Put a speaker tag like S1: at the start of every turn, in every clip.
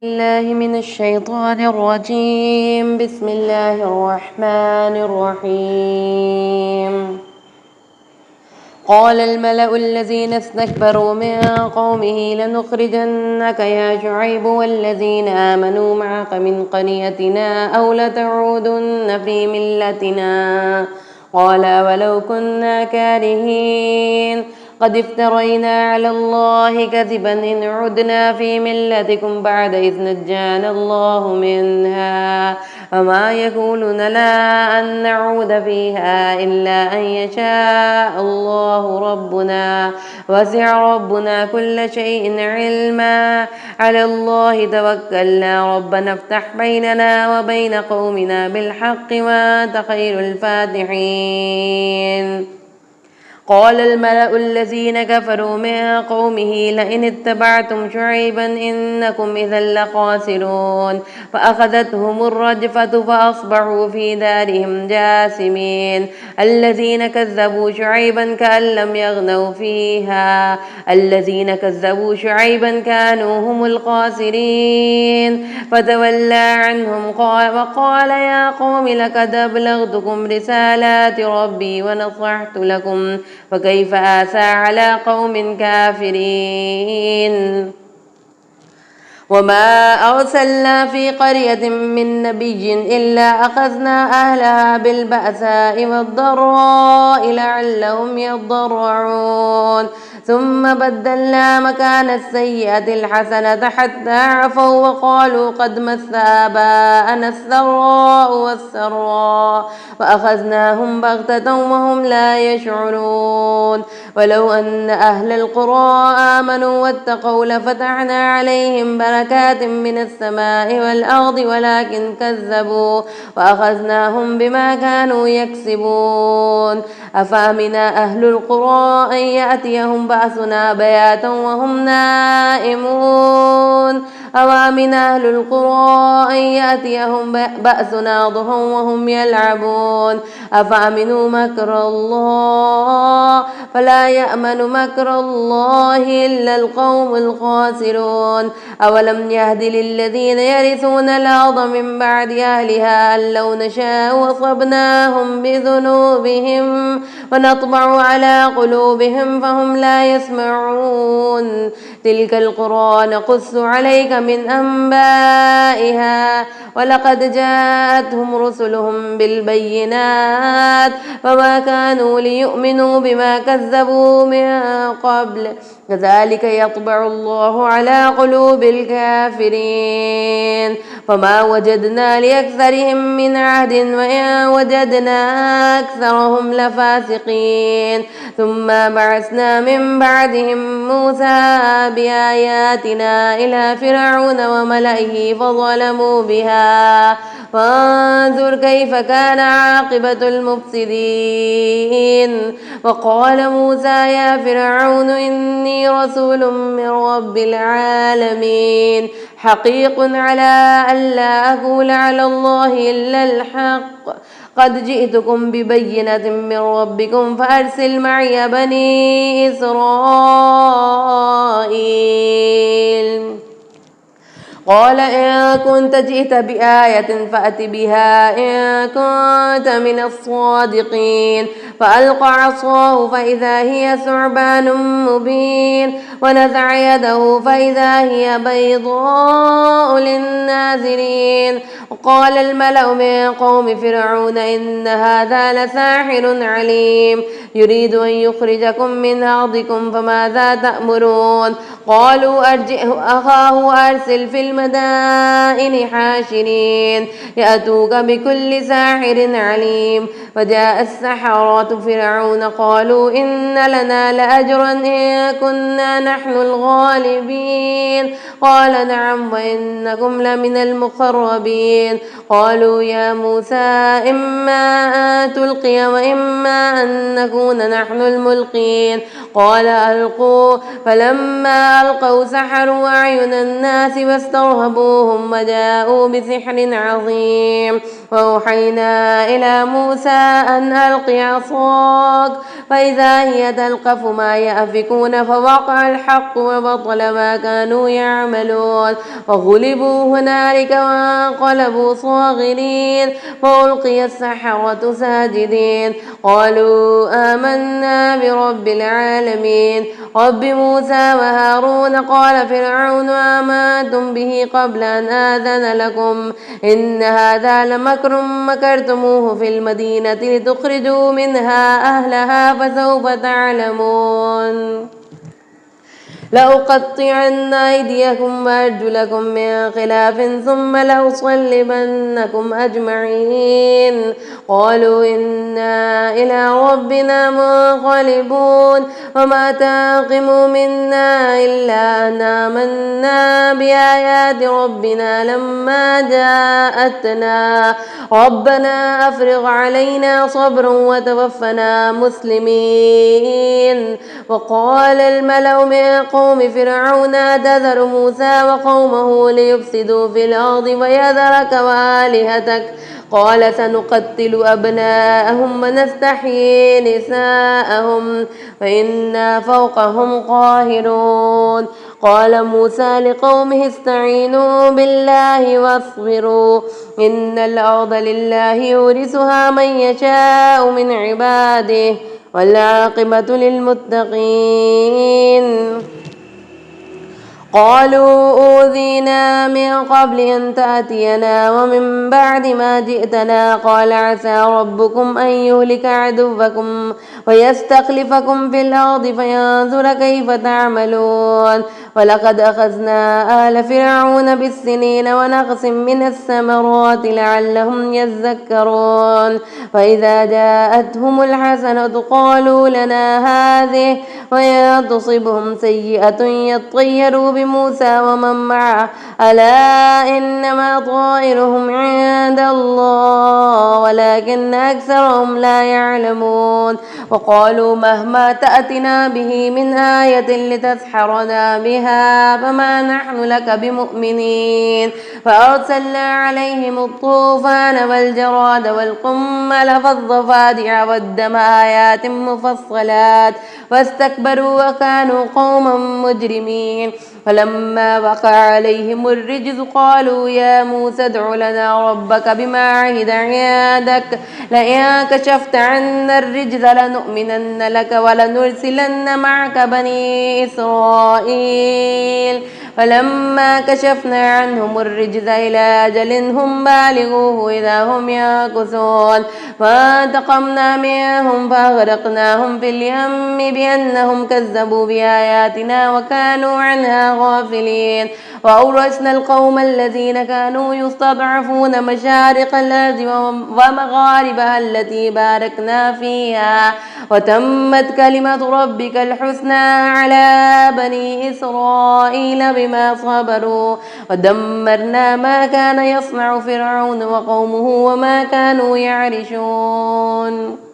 S1: الله من الشيطان الرجيم. بسم الله الرحمن الرحيم. قال الملأ الذين استكبروا من قومه لنخرجنك يا شعيب والذين آمنوا معك من قريتنا أو لتعودن في ملتنا. قال ولو كنا كارهين قد افترينا على الله كذبا إن عدنا في ملتكم بعد إذ نجانا الله منها وما يكون لنا أن نعود فيها إلا أن يشاء الله ربنا وسع ربنا كل شيء علما على الله توكلنا ربنا افتح بيننا وبين قومنا بالحق وأنت خير الفاتحين. قال الملأ الذين كفروا من قومه لئن اتبعتم شعيبا إنكم إذا لخاسرون فأخذتهم الرجفة فأصبحوا في دارهم جاثمين. الذين كذبوا شعيبا كأن لم يغنوا فيها الذين كذبوا شعيبا كانوا هم الخاسرين فتولى عنهم وقال يا قوم لقد أبلغتكم رسالات ربي ونصحت لكم فكيف آسى على قوم كافرين. وما أرسلنا في قرية من نبي إلا أخذنا أهلها بالبأساء والضراء لعلهم يضرعون ثم بدلنا مكان السيئة الحسنة حتى عفوا وقالوا قد مس آباءنا السراء والسراء فأخذناهم بغتة وهم لا يشعرون. ولو أن أهل القرى آمنوا واتقوا لفتحنا عليهم بركات من السماء والأرض ولكن كذبوا وأخذناهم بما كانوا يكسبون. أفأمن أهل القرى أن يأتيهم بأسنا بياتا وهم نائمون أوامن أهل القرى أن يأتيهم بأسنا ضحى وهم يلعبون. أفأمنوا مكر الله فلا يأمن مكر الله إلا القوم الخاسرون. أولم يهد للذين يرثون الأرض من بعد أهلها أن لو نشاء أصبناهم بذنوبهم ونطبع على قلوبهم فهم لا يسمعون. تلك القرى نقص عليك من أنبائها ولقد جاءتهم رسلهم بالبينات وما كانوا ليؤمنوا بما كذبوا من قبل كذلك يطبع الله على قلوب الكافرين. فما وجدنا لأكثرهم من عهد وإن وجدنا أكثرهم لفاسقين. ثم بعثنا من بعدهم موسى بآياتنا إلى فرعون وملئه فظلموا بها فانظر كيف كان عاقبة المفسدين. وقال موسى يا فرعون إني رسول من رب العالمين حقيق على ألا أقول على الله إلا الحق قد جئتكم ببينة من ربكم فأرسل معي بني إسرائيل. قال إن كنت جئت بآية فأت بها إن كنت من الصادقين. فألقى عصاه فإذا هي ثعبان مبين ونزع يده فإذا هي بيضاء للناظرين. وقال الملأ من قوم فرعون إن هذا لساحر عليم يريد أن يخرجكم من أرضكم فماذا تأمرون. قالوا أرجئه أخاه وأرسل في المدائن حاشرين يأتوك بكل ساحر عليم. فجاء السحرة فرعون قالوا إن لنا لأجرا إن كنا نحن الغالبين. قال نعم وإنكم لمن المقربين. قالوا يا موسى إما أن تلقي وإما أن نكون نحن الملقين. قال ألقوا فلما ألقوا سحروا أعين الناس واسترهبوهم وجاءوا بسحر عظيم. وأوحينا إلى موسى أن ألق عصاك فإذا هي تلقف ما يأفكون فوقع الحق وبطل ما كانوا يعملون وغلبوا هنالك وانقلبوا صاغرين فألقي السحرة ساجدين قالوا آمنا برب العالمين رب موسى وهارون قال فرعون آمنتم به قبل أن آذن لكم إن هذا لمكر مكرتموه في المدينة لتخرجوا منها أهلها فسوف تعلمون لأقطعن أيديكم وأرجلكم من خلاف ثم لأصلبنكم أجمعين قالوا إنا إلى ربنا منقلبون وما تنقم منا إلا أن آمنا بآيات ربنا لما جاءتنا ربنا أفرغ علينا صبرا وتوفنا مسلمين وقال الملأ من قوم فرعون تذر موسى وقومه ليفسدوا في الأرض ويذرك وآلهتك قال سنقتل أبناءهم ونستحيي نساءهم وإنا فوقهم قاهرون قال موسى لقومه استعينوا بالله واصبروا إن الأرض لله يورثها من يشاء من عباده والعاقبة للمتقين قالوا أوذينا من قبل أن تأتينا ومن بعد ما جئتنا قال عسى ربكم أن يهلك عدوكم ويستخلفكم في الأرض فينظر كيف تعملون ولقد أخذنا آل فرعون بالسنين ونقص من الثمرات لعلهم يذكرون فإذا جاءتهم الحسنة قالوا لنا هذه وإن تصبهم سيئة يطيروا بموسى ومن معه ألا إنما طائرهم عند الله ولكن أكثرهم لا يعلمون وقالوا مهما تأتنا به من آية لتسحرنا بها فما نحن لك بمؤمنين فأرسلنا عليهم الطوفان والجراد والقمل فالضفادع والدم آيات مفصلات واستكبروا وكانوا قوما مجرمين فلما وقع عليهم الرجز قالوا يا موسى ادع لنا ربك بما عهد عندك لئن كشفت عنا الرجز لنؤمنن لك ولنرسلن معك بني إسرائيل فلما كشفنا عنهم الرجز إلى أجل هم بالغوه إذا هم ينكثون فانتقمنا منهم فأغرقناهم في اليم بأنهم كذبوا بآياتنا وكانوا عنها غافلين وأورثنا القوم الذين كانوا يستضعفون مشارق الأرض ومغاربها التي باركنا فيها وتمت كلمة ربك الحسنى على بني إسرائيل بما صبروا ودمرنا ما كان يصنع فرعون وقومه وما كانوا يعرشون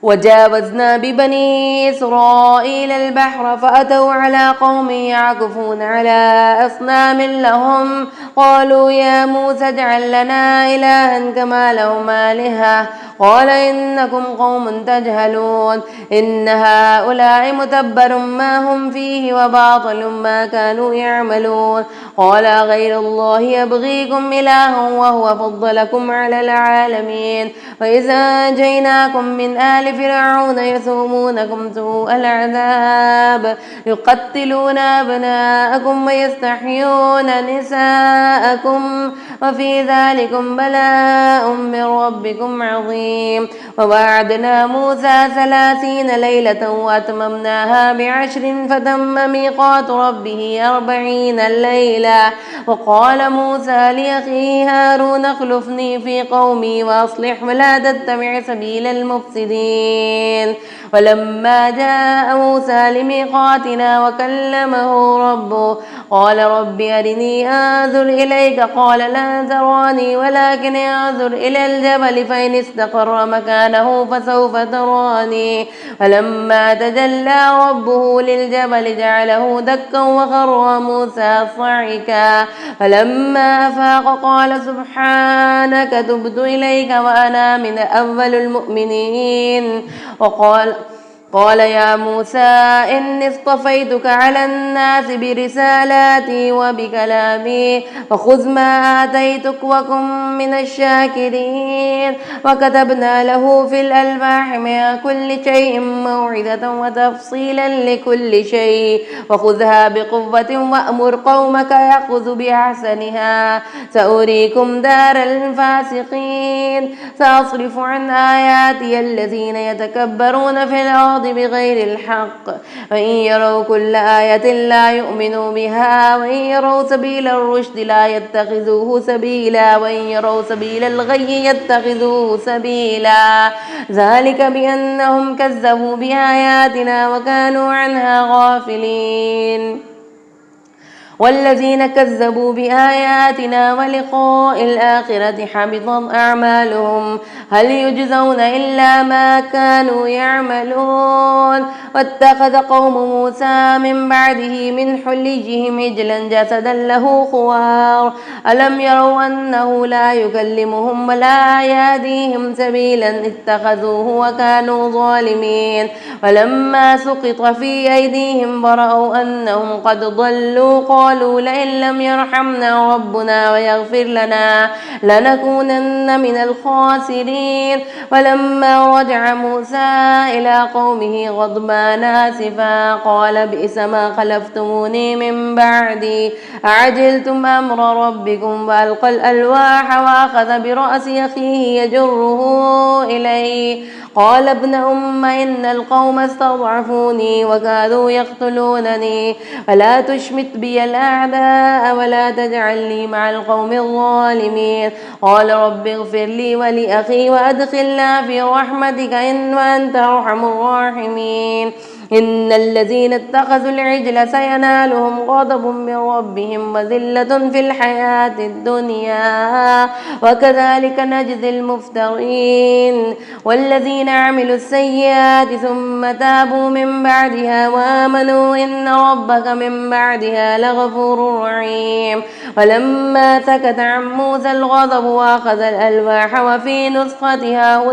S1: وجاوزنا ببني إسرائيل البحر فأتوا على قوم يعكفون على أصنام لهم قالوا يا موسى اجعل لنا إلها كما لهم آلهة قال إنكم قوم تجهلون إن هؤلاء متبر ما هم فيه وباطل ما كانوا يعملون قال غير الله يبغيكم إلها وهو فضلكم على العالمين وإذا أنجيناكم من آل فرعون يسومونكم سوء العذاب يقتلون أبناءكم ويستحيون نساءكم وفي ذلكم بلاء من ربكم عظيم ووعدنا موسى 30 ليلة وأتممناها ب10 فتم ميقات ربه 40 ليلة وقال موسى لأخيه هارون اخلفني في قومي وأصلح ولا تتبع سبيل المفسدين ولما جاء موسى لميقاتنا وكلمه ربه قال رب أرني أنظر إليك قال لا تراني ولكن انظر إلى الجبل فإن استقر استقر مكانه فسوف تراني. فلما تجلى ربه للجبل جعله دكا وخر موسى صعقا. فلما أفاق قال سبحانك تبت إليك وأنا من أول المؤمنين. قال يا موسى إني اصطفيتك على الناس برسالاتي وبكلامي فخذ ما آتيتك وكن من الشاكرين. وكتبنا له في الألواح من كل شيء موعظة وتفصيلا لكل شيء وخذها بقوة وأمر قومك يأخذوا بأحسنها سأريكم دار الفاسقين. سأصرف عن آياتي الذين يتكبرون في الأرض بغير الحق وإن يروا كل آية لا يؤمنوا بها وإن يروا سبيل الرشد لا يتخذوه سبيلا وإن يروا سبيل الغي يتخذوه سبيلا. ذلك بأنهم كذبوا بآياتنا وكانوا عنها غافلين. والذين كذبوا بآياتنا ولقاء الآخرة حبطت أعمالهم هل يجزون إلا ما كانوا يعملون. واتخذ قوم موسى من بعده من حليهم عجلا جسدا له خوار ألم يروا أنه لا يكلمهم ولا يهديهم سبيلا اتخذوه وكانوا ظالمين. ولما سقط في أيديهم برأوا أنهم قد ضلوا قالوا لئن لم يرحمنا ربنا ويغفر لنا لنكونن من الخاسرين. ولما رجع موسى إلى قومه غضبان آسفا قال بئس ما خلفتموني من بعدي أعجلتم أمر ربكم. وألقى الألواح وأخذ برأس أخيه يجره إليه قال ابن أم إن القوم استضعفوني وكادوا يقتلونني فلا تشمت بي الأعداء ولا تجعلني مع القوم الظالمين. قال رب اغفر لي ولأخي وأدخلنا في رحمتك إن وأنت أرحم الراحمين. إن الذين اتخذوا العجل سينالهم غضب من ربهم وذلة في الحياة الدنيا وكذلك نجزي المفترين. والذين عملوا السيئات ثم تابوا من بعدها وآمنوا إن ربك من بعدها لغفور رحيم. ولما سكت عن موسى الغضب وأخذ الألواح وفي نسختها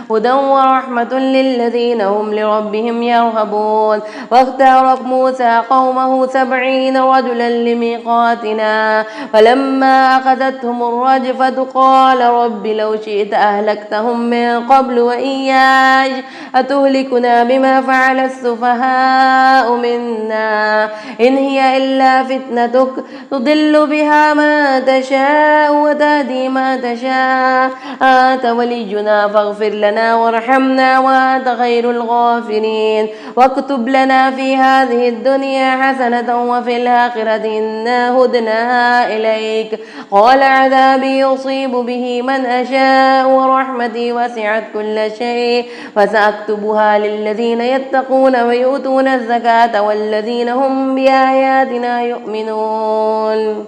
S1: هدى ورحمة للذين هم لربهم يرهبون. واختار موسى قومه 70 رجلا لميقاتنا فلما أخذتهم الرجفة قال رب لو شئت أهلكتهم من قبل وإياي أتهلكنا بما فعل السفهاء منا إن هي إلا فتنتك تضل بها ما تشاء وتهدي ما تشاء أنت ولينا فاغفر لنا وارحمنا وأنت خير الغافرين. واكتب لنا في هذه الدنيا حسنة وفي الآخرة إنا هدنا إليك. قال عذابي يصيب به من أشاء ورحمتي وسعت كل شيء فسأكتبها للذين يتقون ويؤتون الزكاة والذين هم بآياتنا يؤمنون.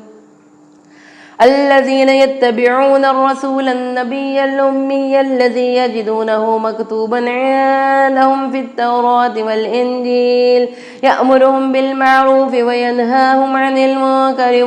S1: الذين يتبعون الرسول النبي الأمي الذي يجدونه مكتوبا عندهم في التوراة والإنجيل يأمرهم بالمعروف وينهاهم عن المنكر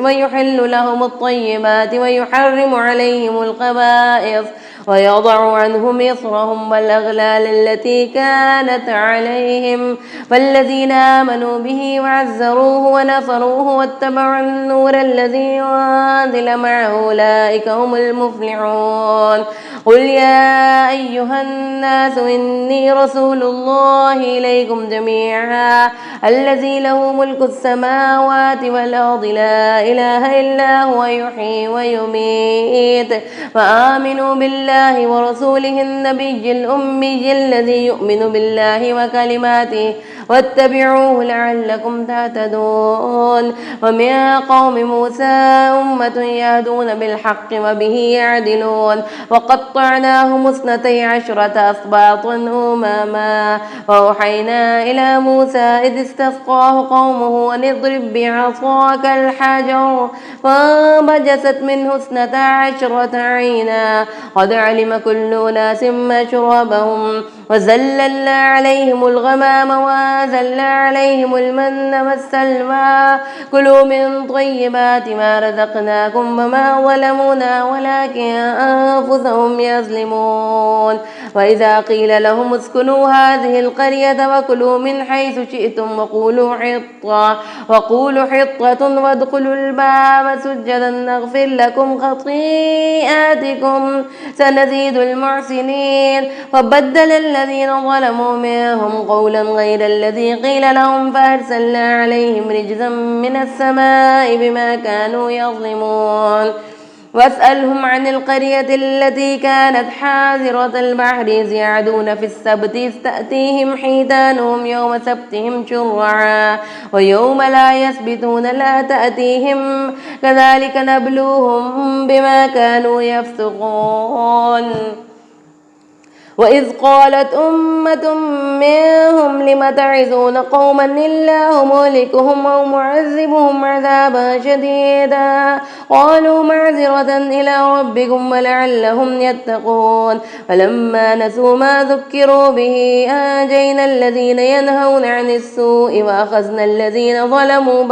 S1: ويحل لهم الطيبات ويحرم عليهم الخبائث ويضع عنهم إصرهم والأغلال التي كانت عليهم. فالذين آمنوا به وعزروه ونصروه واتبعوا النور الذي أنزل معه أولئك هم المفلحون. قل يا أيها الناس إني رسول الله إليكم جميعا الذي له ملك السماوات والأرض لا إله إلا هو يحيي ويميت. فآمنوا بالله ورسوله النبي الأمي الذي يؤمن بالله واتبعوه لعلكم تهتدون. ومن قوم موسى أمة يهدون بالحق وبه يعدلون. وقطعناهم 12 أسباطا أمما. وأوحينا إلى موسى إذ استسقاه قومه أن اضرب بعصاك الحجر فانبجست منه 12 عينا قد علم كل أناس مشربهم وزللنا عليهم الغمام وأنزلنا عليهم المن والسلوى كلوا من طيبات ما رزقناكم وما ظلمونا ولكن أنفسهم يظلمون. وإذا قيل لهم اسكنوا هذه القرية وكلوا من حيث شئتم وقولوا حطة وادخلوا الباب سجدا نغفر لكم خطيئاتكم سنزيد المحسنين. وبدل الذين ظلموا منهم قولا غير الذي قيل لهم فأرسلنا عليهم رجزا من السماء بما كانوا يظلمون. واسألهم عن القرية التي كانت حاضرة البحر إذ يعدون في السبت إذ تأتيهم حيتانهم يوم سبتهم شرعا ويوم لا يسبتون لا تأتيهم كذلك نبلوهم بما كانوا يفسقون. وإذ قالت أمة منهم لم تعظون قوما الله مهلكهم أو معذبهم عذابا شديدا قالوا معذرة إلى ربكم ولعلهم يتقون. فلما نسوا ما ذكروا به أنجينا الذين ينهون عن السوء وأخذنا الذين ظلموا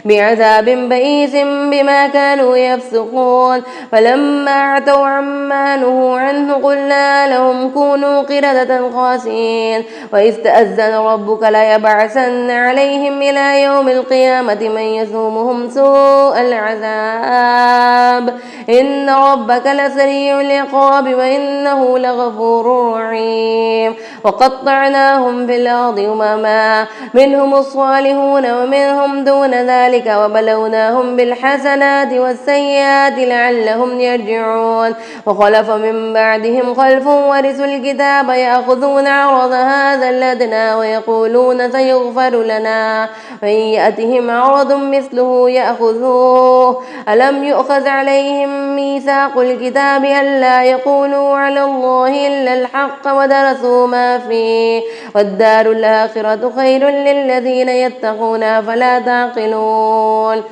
S1: بعذاب بئيس بما كانوا يفسقون. فلما عتوا عما نهوا عنه قلنا لهم كونوا قردة خاسئين. وإذ تأذن ربك ليبعثن عليهم إلى يوم القيامة من يسومهم سوء العذاب إن ربك لسريع العقاب وإنه لغفور رحيم. وقطعناهم في الأرض أمما منهم الصالحون ومنهم دون ذلك وبلوناهم بالحسنات والسيئات لعلهم يرجعون. وخلف من بعدهم خلف ورثوا الكتاب يأخذون عرض هذا الأدنى ويقولون سيغفر لنا وإن يأتهم عرض مثله يأخذوه. ألم يؤخذ عليهم ميثاق الكتاب ألا يقولوا على الله إلا الحق ودرسوا ما فيه والدار الآخرة خير للذين يتقون فلا تعقلون.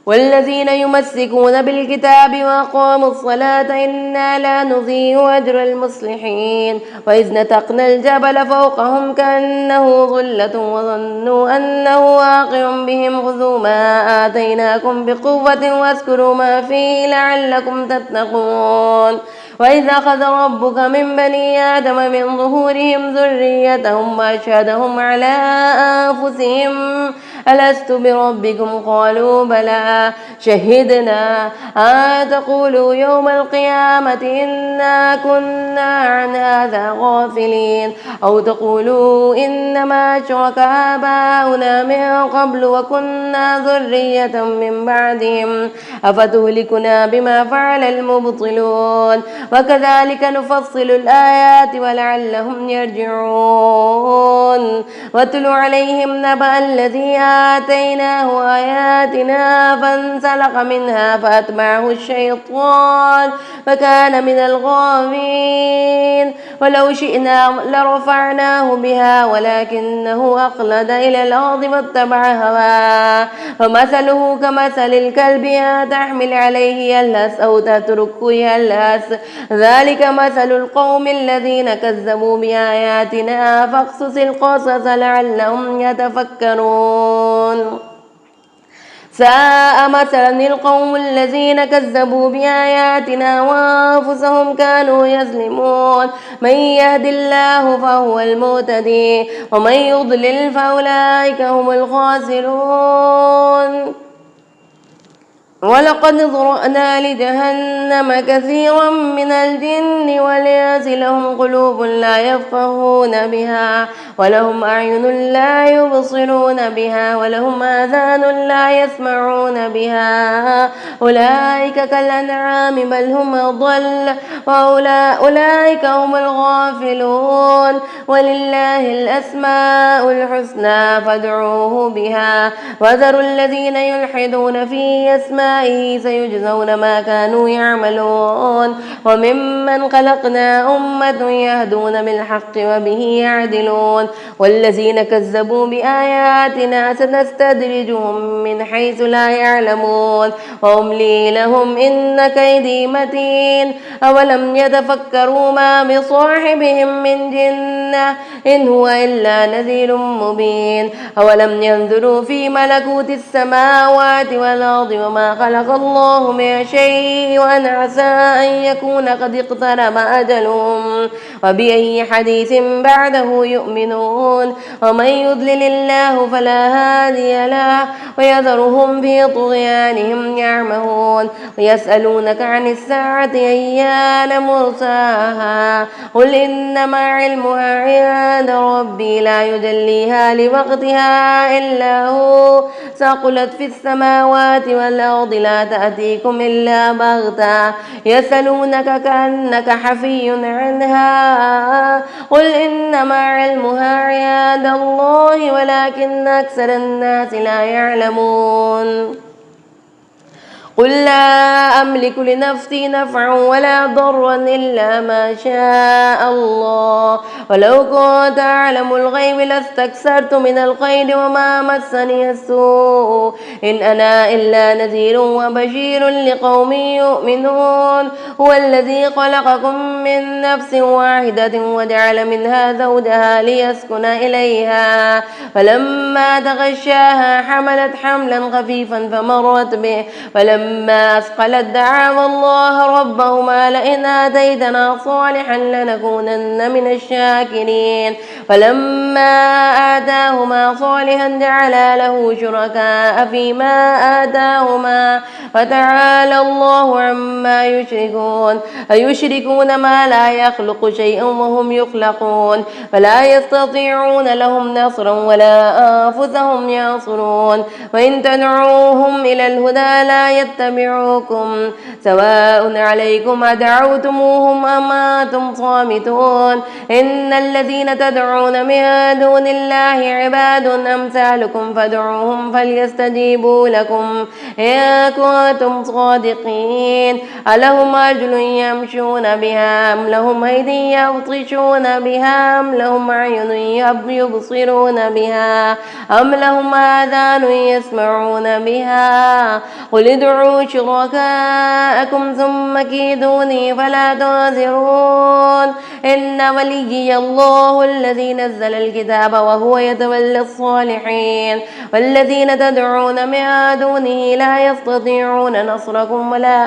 S1: والذين يمسكون بالكتاب وأقاموا الصلاة إنا لا نضيع أجر المصلحين. وإذ نتقنا الجبل فوقهم كأنه ظلة وظنوا أنه واقع بهم خذوا ما آتيناكم بقوة واذكروا ما فيه لعلكم تتقون. وإذ أخذ ربك من بني آدم من ظهورهم ذريتهم وأشهدهم على أنفسهم ألست بربكم قالوا بلى شهدنا أن تقولوا يوم القيامة إنا كنا عن هذا غافلين أو تقولوا إنما أشرك آباؤنا من قبل وكنا ذرية من بعدهم أفتهلكنا بما فعل المبطلون. وكذلك نفصل الآيات ولعلهم يرجعون. واتل عليهم نبأ الذي آتيناه آياتنا فانسلخ منها فأتبعه الشيطان فكان من الغاوين. ولو شئنا لرفعناه بها ولكنه أخلد إلى الأرض واتبع هواه فمثله كمثل الكلب إن تحمل عليه يلهث أو تتركه يلهث ذلك مثل القوم الذين كذبوا بآياتنا فاقصص القصص لعلهم يتفكرون. ساء مثلا القوم الذين كذبوا بآياتنا وأنفسهم كانوا يظلمون. من يهد الله فهو المهتدي ومن يضلل فأولئك هم الخاسرون. ولقد ذرأنا لجهنم كثيرا من الجن والإنس لهم قلوب لا يفقهون بها ولهم أعين لا يبصرون بها ولهم آذان لا يسمعون بها أولئك كالأنعام بل هم أضل وأولئك هم الغافلون ولله الأسماء الحسنى فادعوه بها وذروا الذين يلحدون في أسمائه سيجزون ما كانوا يعملون وممن خلقنا أمة يهدون بالحق وبه يعدلون والذين كذبوا بآياتنا سنستدرجهم من حيث لا يعلمون وأملي لهم إن كيدي متين أولم يتفكروا ما بصاحبهم من جنة إن هو إلا نذير مبين أولم ينظروا في ملكوت السماوات والأرض وما خلق الله من شيء وأن عسى أن يكون قد اقترب أجلهم وبأي حديث بعده يؤمنون ومن يضلل الله فلا هادي له ويذرهم في طغيانهم يعمهون ويسألونك عن الساعة أيان مرساها قل إنما علمها عند ربي لا يجليها لوقتها إلا هو ثقلت في السماوات والأرض لا تأتيكم إلا بغتة يسألونك كأنك حفي عنها قل إنما علمها عند الله ولكن أكثر الناس لا يعلمون قل لا أملك لنفسي نفعا ولا ضرا إلا ما شاء الله ولو كنت أعلم الغيب لاستكثرت من الخير وما مسني السوء إن أنا إلا نذير وبشير لقوم يؤمنون هو الذي خلقكم من نفس واحدة وجعل منها زوجها ليسكن إليها فلما تغشاها حملت حملا خفيفا فمرت به فلما أثقلت دعوا الله ربهما لئن آتيتنا صالحا لنكونن من الشاكرين فلما آتاهما صالحا جعلا له شركاء فيما آتاهما فتعالى الله عما يشركون أيشركون ما لا يخلق شيئا وهم يخلقون فلا يستطيعون لهم نصرا ولا أنفسهم ينصرون وإن تدعوهم إلى الهدى لا يتبعوكم سواء عليكم أدعوتموهم أم أنتم صامتون إن الذين تدعون من دون الله عباد أمثالكم فادعوهم فليستجيبوا لكم إن كنتم صادقين ألهم أرجل يمشون بها أم لهم أيدي يبطشون بها أم لهم أعين يبصرون بها أم لهم آذان يسمعون بها قل ادعوا شركاءكم ثم كيدوني فلا تنذرون إن وليي الله الذي نزل الكتاب وهو يتولى الصالحين والذين تدعون من دونه لا يستطيعون نصركم ولا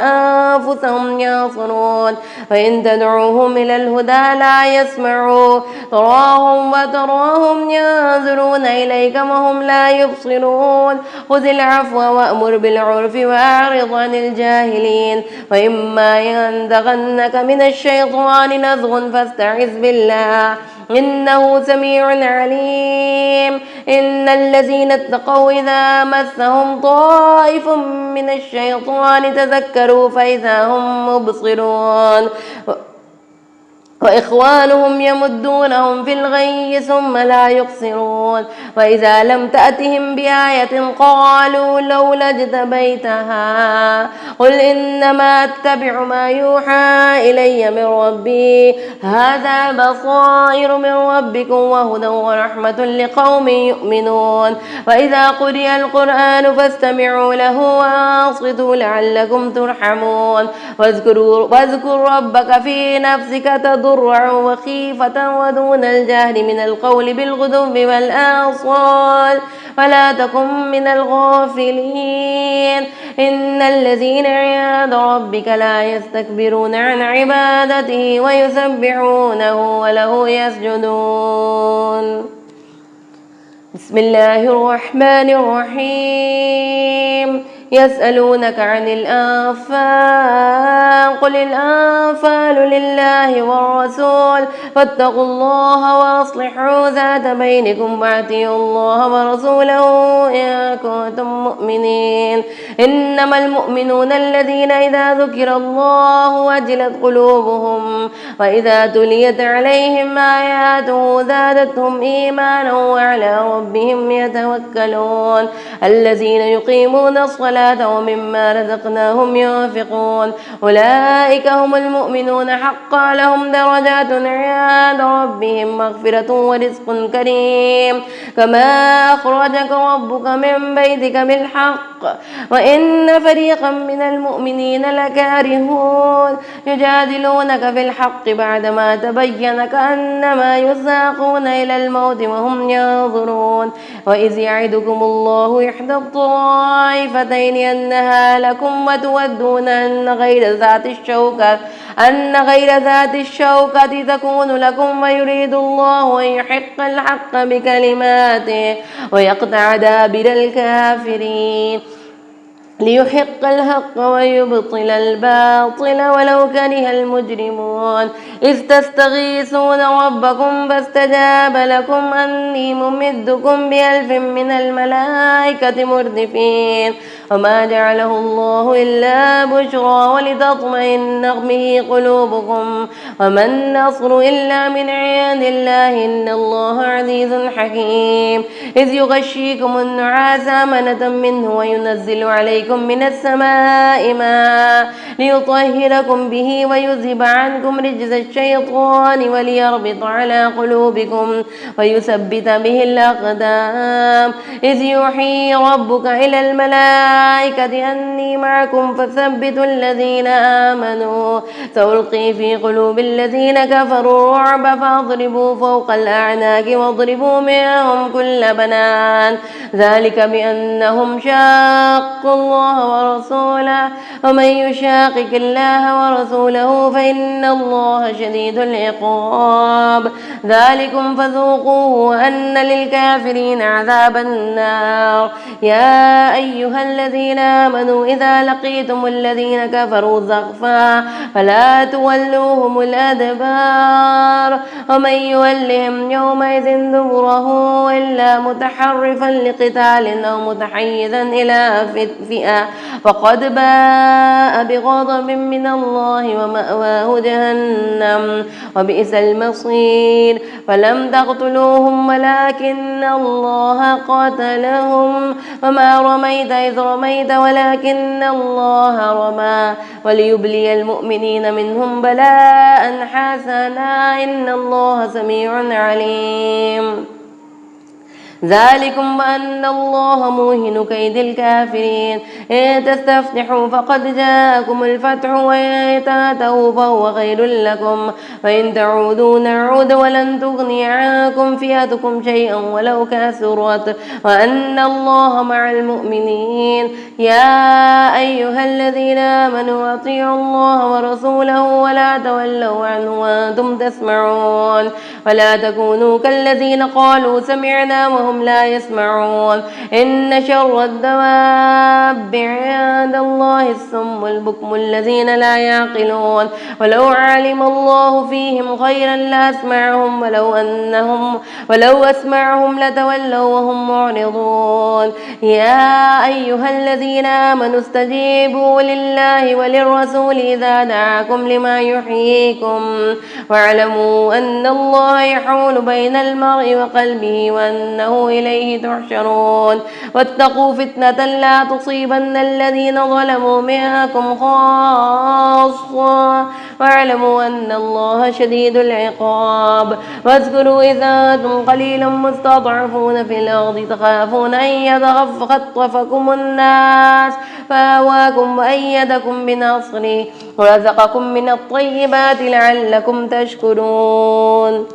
S1: أنفسهم ينصرون فإن تدعوهم إلى الهدى لا يسمعوا تراهم ينظرون إليك وهم لا يبصرون خذ العفو وأمر بالعرف وأعرض عن الجاهلين وإما ينزغنك من الشيطان نزغ فاستعذ بالله إنه سميع عليم إن الذين اتقوا إذا مسهم طائف من الشيطان تذكروا فإذا هم مبصرون وإخوانهم يمدونهم في الغي ثم لا يقصرون وإذا لم تأتهم بآية قالوا لولا اجتبيتها قل إنما أتبع ما يوحى إلي من ربي هذا بصائر من ربكم وهدى ورحمة لقوم يؤمنون وإذا قرئ القرآن فاستمعوا له وأنصتوا لعلكم ترحمون واذكر ربك في نفسك تضرعا وخيفة ودون الجهر من القول بالغدو والآصال ولا تكن من الغافلين إن الذين عند ربك لا يستكبرون عن عبادته ويسبحونه وله يسجدون بسم الله الرحمن الرحيم يسألونك عن الأنفال قل الأنفال لله والرسول فاتقوا الله وأصلحوا ذات بينكم وأطيعوا الله ورسوله إن كنتم مؤمنين إنما المؤمنون الذين إذا ذكر الله وجلت قلوبهم وإذا تليت عليهم آياته زادتهم إيمانا وعلى ربهم يتوكلون الذين يقيمون الصلاة ومما رزقناهم ينفقون أولئك هم المؤمنون حقا لهم درجات عند ربهم مغفرة ورزق كريم كما أخرجك ربك من بيتك بالحق وإن فريقا من المؤمنين لكارهون يجادلونك في الحق بعدما تبين كأنما يساقون إلى الموت وهم ينظرون وإذ يعدكم الله إحدى الطائفتين أنها لكم وتودون أن غير ذات الشوكة تكون لكم ويريد الله أن يحق الحق بكلماته ويقطع دابر الكافرين ليحق الحق ويبطل الباطل ولو كره المجرمون إذ تستغيثون ربكم فاستجاب لكم أني ممدكم ب1000 من الملائكة مردفين وما جعله الله إلا بشرى ولتطمئن به قلوبكم وما النصر إلا من عند الله إن الله عزيز حكيم إذ يغشيكم النعاس أمنة منه وينزل عليكم من السماء ماء ليطهركم به ويذهب عنكم رجز الشيطان وليربط على قلوبكم ويثبت به الأقدام إذ يوحي ربك إلى الملائكة أني معكم فثبتوا الذين آمنوا سألقي في قلوب الذين كفروا الرعب فاضربوا فوق الأعناق واضربوا منهم كل بنان ذلك بأنهم شاقوا الله ورسوله ومن يشاقق الله ورسوله فإن الله شديد العقاب ذلكم فذوقوه وأن للكافرين عذاب النار يا أيها الذين آمنوا إذا لقيتم الذين كفروا زحفا فلا تولوهم الأدبار ومن يولهم يومئذ دبره إلا متحرفا لقتال أو متحيزا إلى فئة فقد باء بغضب من الله ومأواه جهنم وبئس المصير فلم تقتلوهم ولكن الله قتلهم وما رميت إذ رميت ولكن الله رمى وليبلي المؤمنين منهم بلاء حسنا إن الله سميع عليم ذلكم بأن الله موهن كيد الكافرين إن تستفتحوا فقد جاءكم الفتح وإن تنتهوا فهو خير لكم وإن تعودوا نعود ولن تغني عنكم فئتكم شيئا ولو كثرت وأن الله مع المؤمنين يا أيها الذين آمنوا أطيعوا الله ورسوله ولا تولوا عنه وأنتم تسمعون ولا تكونوا كالذين قالوا سمعنا وهم لا يسمعون إن شر الدواب عند الله الصم البكم الذين لا يعقلون ولو علم الله فيهم خيرا لأسمعهم ولو أسمعهم لتولوا وهم معرضون يا أيها الذين آمنوا استجيبوا لله وللرسول إذا دعاكم لما يحييكم واعلموا أن الله يحول بين المرء وقلبه وأنه إليه تحشرون واتقوا فتنة لا تصيبن الذين ظلموا منكم خاصة واعلموا أن الله شديد العقاب واذكروا إذا أنتم قليلا مستضعفون في الأرض تخافون أن يتخطفكم الناس فآواكم وأيدكم بنصره ورزقكم من الطيبات لعلكم تشكرون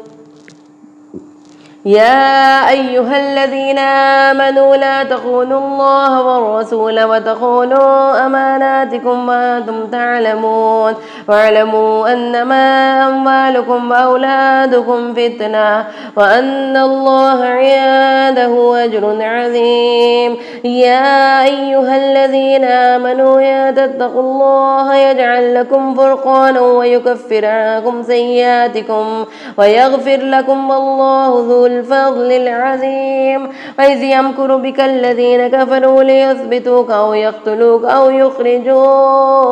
S1: يا أيها الذين آمنوا لا تخونوا الله والرسول وتخونوا أماناتكم وأنتم تعلمون واعلموا أنما أموالكم وأولادكم فتنة وأن الله عنده أجر عظيم يا أيها الذين آمنوا يا تتقوا الله يجعل لكم فرقانا ويكفر عنكم سيئاتكم ويغفر لكم والله ذو الفضل العظيم وإذ يمكر بك الذين كفروا ليثبتوك أو يقتلوك أو يخرجوك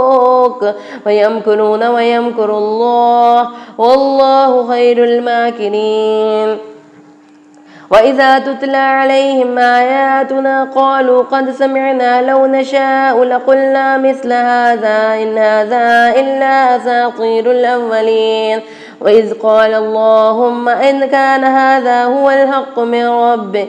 S1: ويمكرون ويمكر الله والله خير الماكرين وإذا تتلى عليهم آياتنا قالوا قد سمعنا لو نشاء لقلنا مثل هذا إن هذا إلا أساطير الأولين وإذ قال اللهم إن كان هذا هو الحق من ربك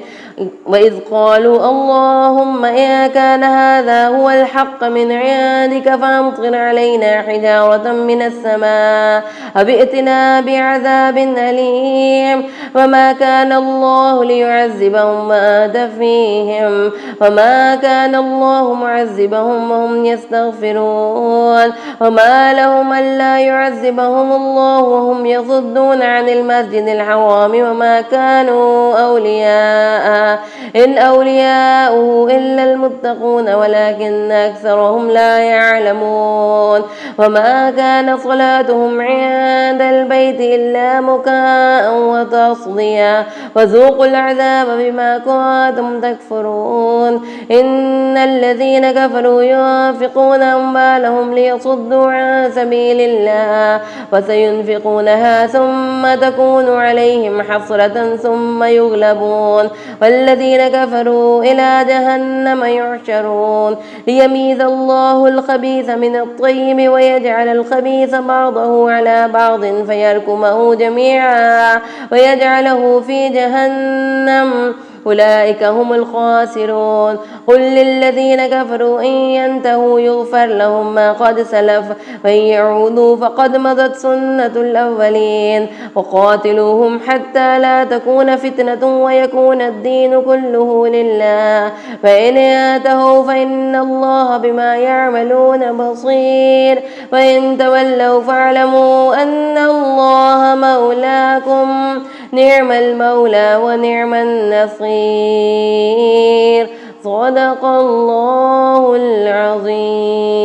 S1: وإذ قالوا اللهم إن كان هذا هو الحق من عندك فأمطر علينا حجارة من السماء أو ائتنا بعذاب أليم وما كان الله ليعذبهم وأنت فيهم وما كان الله معذبهم وهم يستغفرون وما لهم ألا يعذبهم الله وهم يصدون عن المسجد الحرام وما كانوا أولياء إن أولياؤه إلا المتقون ولكن أكثرهم لا يعلمون وما كان صلاتهم عند البيت إلا مكاء وتصديا وذوقوا العذاب بما كنتم تكفرون إن الذين كفروا ينفقون أموالهم ليصدوا عن سبيل الله وسينفقونها ثم تكون عليهم حسرة ثم يغلبون والذين كفروا إلى جهنم يحشرون ليميز الله الخبيث من الطيب ويجعل الخبيث بعضه على بعض فيركمه جميعا ويجعله في جهنم أولئك هم الخاسرون قل للذين كفروا إن ينتهوا يغفر لهم ما قد سلف وإن يعودوا فقد مضت سنة الأولين وقاتلوهم حتى لا تكون فتنة ويكون الدين كله لله فإن ينتهوا فإن الله بما يعملون بصير وإن تولوا فاعلموا أن الله مولاكم نعم المولى ونعم النصير صدق الله العظيم.